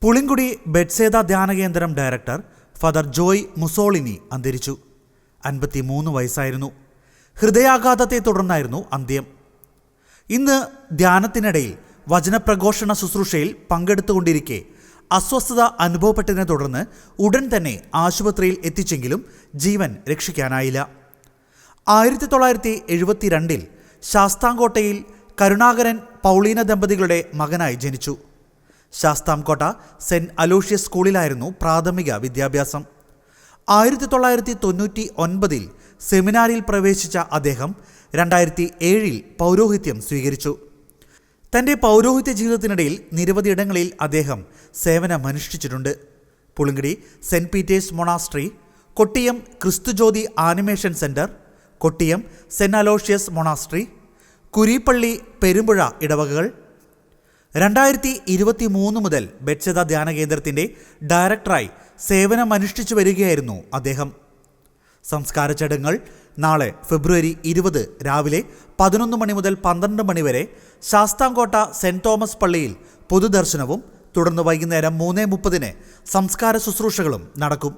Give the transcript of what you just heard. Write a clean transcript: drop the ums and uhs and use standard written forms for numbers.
Pulinkudi Bethsaida ധ്യാനകേന്ദ്രം director father Joy Mussolini അന്തരിച്ചു. 53 വയസ്സായിരുന്നു. ഹൃദയാഘാതത്തെ തുടർന്നായിരുന്നു അന്ത്യം. ഇന്ന് ധ്യാനത്തിനിടയിൽ വചനപ്രഘോഷണ ശുശ്രൂഷയിൽ പങ്കെടുത്തുകൊണ്ടിരിക്കെ അസ്വസ്ഥത അനുഭവപ്പെട്ടതിനെ തുടർന്ന് ഉടൻ തന്നെ ആശുപത്രിയിൽ എത്തിച്ചെങ്കിലും ജീവൻ രക്ഷിക്കാനായില്ല. 1972 ശാസ്താംകോട്ടയിൽ കരുണാകരൻ പൗളീന ദമ്പതികളുടെ മകനായി ജനിച്ചു. ശാസ്താംകോട്ട സെന്റ് അലോഷ്യസ് സ്കൂളിലായിരുന്നു പ്രാഥമിക വിദ്യാഭ്യാസം. 1999 സെമിനാരിയിൽ പ്രവേശിച്ച അദ്ദേഹം 2007 പൗരോഹിത്യം സ്വീകരിച്ചു. തൻ്റെ പൗരോഹിത്യ ജീവിതത്തിനിടയിൽ നിരവധിയിടങ്ങളിൽ അദ്ദേഹം സേവനമനുഷ്ഠിച്ചിട്ടുണ്ട്. Pulinkudi saint Peter's monastery, Kottiyam Kristujyothi animation centre, Kottiyam saint Aloysius monastery, Kureepally, Perumpuzha ഇടവകകൾ. 2023 മുതൽ ബെറ്റ്സേദ ധ്യാനകേന്ദ്രത്തിൻ്റെ ഡയറക്ടറായി സേവനമനുഷ്ഠിച്ചു വരികയായിരുന്നു അദ്ദേഹം. സംസ്കാര ചടങ്ങുകൾ നാളെ ഫെബ്രുവരി 20 രാവിലെ 11 മണി മുതൽ 12 മണി വരെ ശാസ്താംകോട്ട സെന്റ് തോമസ് പള്ളിയിൽ പൊതുദർശനവും തുടർന്ന് വൈകുന്നേരം 3:30 സംസ്കാര ശുശ്രൂഷകളും നടക്കും.